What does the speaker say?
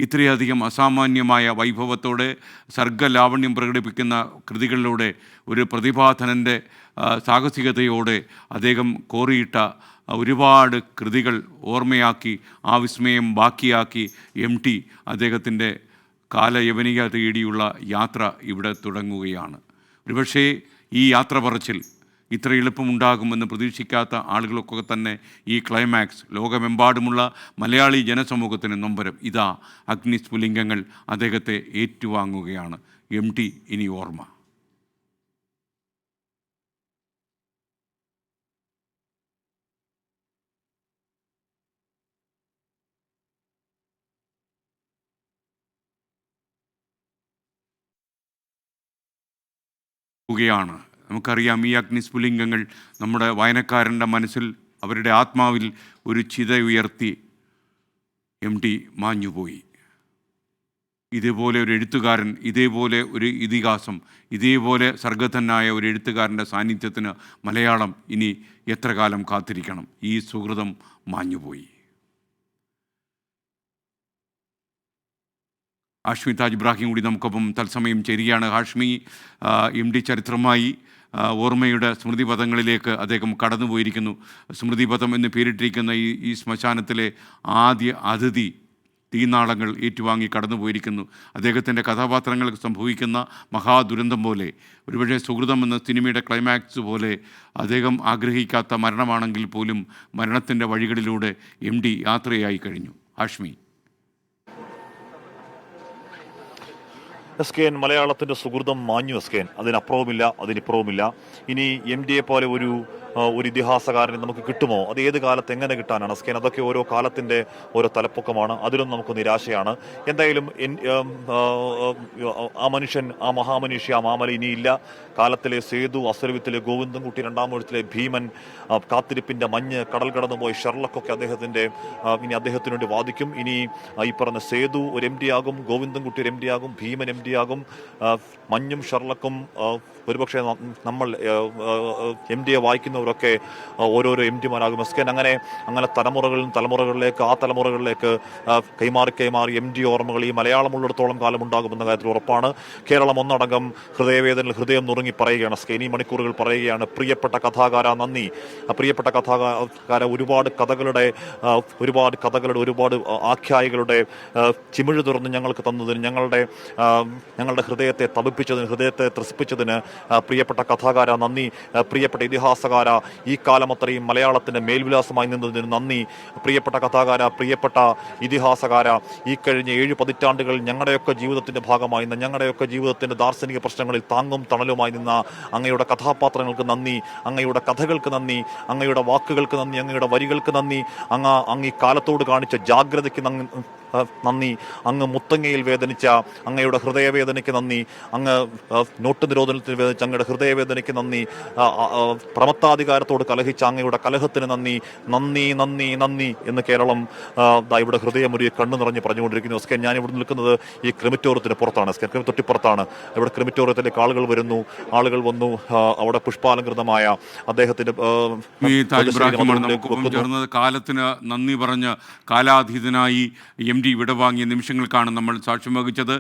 ഇത്രയധികം അസാമാന്യമായ വൈഭവത്തോടെ സർഗലാവണ്യം പ്രകടിപ്പിക്കുന്ന കൃതികളിലൂടെ ഒരു പ്രതിഭാധനൻ്റെ സാഹസികതയോടെ അദ്ദേഹം കോറിയിട്ട ഒരുപാട് കൃതികൾ ഓർമ്മയാക്കി ആ വിസ്മയം ബാക്കിയാക്കി MT അദ്ദേഹത്തിൻ്റെ കാലയവനിക തേടിയുള്ള യാത്ര ഇവിടെ തുടങ്ങുകയാണ്. ഒരുപക്ഷേ ഈ യാത്ര പറച്ചിൽ ഇത്ര എളുപ്പമുണ്ടാകുമെന്ന് പ്രതീക്ഷിക്കാത്ത ആളുകളൊക്കെ തന്നെ ഈ ക്ലൈമാക്സ് ലോകമെമ്പാടുമുള്ള മലയാളി ജനസമൂഹത്തിന് നൊമ്പരം. ഇതാ അഗ്നിസ്ഫുലിംഗങ്ങൾ അദ്ദേഹത്തെ ഏറ്റുവാങ്ങുകയാണ്. MT ഇനി ഓർമ്മ. ാണ് നമുക്കറിയാം, ഈ അഗ്നിസ്ഫുലിംഗങ്ങൾ നമ്മുടെ വായനക്കാരൻ്റെ മനസ്സിൽ, അവരുടെ ആത്മാവിൽ ഒരു ചിത ഉയർത്തി. MT മാഞ്ഞുപോയി. ഇതേപോലെ ഒരു എഴുത്തുകാരൻ, ഇതേപോലെ ഒരു ഇതിഹാസം, ഇതേപോലെ സർഗധനായ ഒരു എഴുത്തുകാരൻ്റെ സാന്നിധ്യത്തിന് മലയാളം ഇനി എത്ര കാലം കാത്തിരിക്കണം? ഈ സുഹൃതം മാഞ്ഞുപോയി. ഹാഷ്മി താജ് ഇബ്രാഹിം കൂടി നമുക്കൊപ്പം തത്സമയം ചേരുകയാണ്. ഹാഷ്മി, MT ചരിത്രമായി ഓർമ്മയുടെ സ്മൃതിപഥങ്ങളിലേക്ക് അദ്ദേഹം കടന്നുപോയിരിക്കുന്നു. സ്മൃതിപഥം എന്ന് പേരിട്ടിരിക്കുന്ന ഈ ശ്മശാനത്തിലെ ആദ്യ അതിഥി തീനാളങ്ങൾ ഏറ്റുവാങ്ങി കടന്നുപോയിരിക്കുന്നു. അദ്ദേഹത്തിൻ്റെ കഥാപാത്രങ്ങൾക്ക് സംഭവിക്കുന്ന മഹാദുരന്തം പോലെ, ഒരുപക്ഷെ സുഹൃതം എന്ന സിനിമയുടെ ക്ലൈമാക്സ് പോലെ, അദ്ദേഹം ആഗ്രഹിക്കാത്ത മരണമാണെങ്കിൽ പോലും മരണത്തിൻ്റെ വഴികളിലൂടെ MT യാത്രയായി കഴിഞ്ഞു. ഹാഷ്മി. SKN മലയാളത്തിൻ്റെ സുഹൃതം മാഞ്ഞു. SKN അതിനപ്പുറവുമില്ല, അതിനിപ്പുറവുമില്ല. ഇനി MT പോലെ ഒരു ഇതിഹാസകാരനെ നമുക്ക് കിട്ടുമോ? അത് ഏത് കാലത്ത് എങ്ങനെ കിട്ടാനാണ് SKN? അതൊക്കെ ഓരോ കാലത്തിൻ്റെ ഓരോ തലപ്പൊക്കമാണ്. അതിലും നമുക്ക് നിരാശയാണ്. എന്തായാലും ആ മനുഷ്യൻ, ആ മഹാമനുഷ്യ, ആ മാമല ഇനിയില്ല. കാലത്തിലെ സേതു, അസുരവിത്തിലെ ഗോവിന്ദൻകുട്ടി, രണ്ടാം എഴുത്തിലെ ഭീമൻ, കാത്തിരിപ്പിൻ്റെ മഞ്ഞ്, കടൽ കടന്നുപോയ ഷെർലക്കൊക്കെ ഇനി അദ്ദേഹത്തിനു വേണ്ടി വാദിക്കും. ഇനി ഈ പറഞ്ഞ സേതു ഒരു MT ആകും, ഗോവിന്ദൻകുട്ടി ഒരു MT ആകും, ഭീമൻ MT ആകും, മഞ്ഞും ഷെർലക്കും ഒരുപക്ഷെ നമ്മൾ MT വായിക്കുന്നവരൊക്കെ ഓരോരോ MT-മാരാകും. SKN അങ്ങനെ തലമുറകളിലേക്ക് ആ തലമുറകളിലേക്ക് കൈമാറി MT ഓർമ്മകൾ ഈ മലയാളമുള്ളിടത്തോളം കാലം ഉണ്ടാകുമെന്ന കാര്യത്തിൽ ഉറപ്പാണ്. കേരളം ഒന്നടങ്കം ഹൃദയവേദനയിൽ ഹൃദയം നുറുങ്ങി പറയുകയാണ്. SKN ഈ മണിക്കൂറുകൾ പറയുകയാണ്, പ്രിയപ്പെട്ട കഥാകാര നന്ദി. പ്രിയപ്പെട്ട കഥാകാര ഒരുപാട് കഥകളുടെ ഒരുപാട് ആഖ്യായികളുടെ ചിമിഴ് തുറന്ന് ഞങ്ങൾക്ക് തന്നതിന്, ഞങ്ങളുടെ ഹൃദയത്തെ തപിപ്പിച്ചതിന്, ഹൃദയത്തെ ത്രസിപ്പിച്ചതിന് പ്രിയപ്പെട്ട കഥാകാര നന്ദി. പ്രിയപ്പെട്ട ഇതിഹാസകാര, ഈ കാലം അത്രയും മലയാളത്തിൻ്റെ മേൽവിലാസമായി നിന്നതിന് നന്ദി. പ്രിയപ്പെട്ട കഥാകാര, പ്രിയപ്പെട്ട ഇതിഹാസകാര, ഈ കഴിഞ്ഞ 7 പതിറ്റാണ്ടുകൾ ഞങ്ങളുടെയൊക്കെ ജീവിതത്തിൻ്റെ ഭാഗമായി നിന്ന, ഞങ്ങളുടെയൊക്കെ ജീവിതത്തിൻ്റെ ദാർശനിക പ്രശ്നങ്ങളിൽ താങ്ങും തണലുമായി നിന്ന അങ്ങയുടെ കഥാപാത്രങ്ങൾക്ക് നന്ദി, അങ്ങയുടെ കഥകൾക്ക് നന്ദി, അങ്ങയുടെ വാക്കുകൾക്ക് നന്ദി, അങ്ങയുടെ വരികൾക്ക് നന്ദി, അങ്ങ് ഈ കാലത്തോട് കാണിച്ച ജാഗ്രതയ്ക്ക് നന്ദി, അങ്ങ് മുത്തങ്ങയിൽ വേദനിച്ച അങ്ങയുടെ ഹൃദയവേദനയ്ക്ക് നന്ദി, അങ്ങ് നോട്ട് നിരോധനത്തിൽ വേദനിച്ച അങ്ങയുടെ ഹൃദയവേദനയ്ക്ക് നന്ദി, പ്രമത്താധികാരത്തോട് കലഹിച്ച അങ്ങയുടെ കലഹത്തിന് നന്ദി, നന്ദി നന്ദി നന്ദി എന്ന് കേരളം ഇവിടെ ഹൃദയമൊരു കണ്ണു നിറഞ്ഞ് പറഞ്ഞുകൊണ്ടിരിക്കുന്നു. SKN ഞാൻ ഇവിടെ നിൽക്കുന്നത് ഈ ക്രിമിറ്റോറിയത്തിന് പുറത്താണ്. SKN തൊട്ടിപ്പുറത്താണ്. ഇവിടെ ക്രിമിറ്റോറിയത്തിലേക്ക് ആളുകൾ വന്നു. അവിടെ പുഷ്പാലങ്കൃതമായ അദ്ദേഹത്തിൻ്റെ കാലത്തിന് നന്ദി പറഞ്ഞ് കാലാതീതനായി MT വിടവാങ്ങിയ നിമിഷങ്ങൾക്കാണ് നമ്മൾ സാക്ഷ്യം വഹിച്ചത്.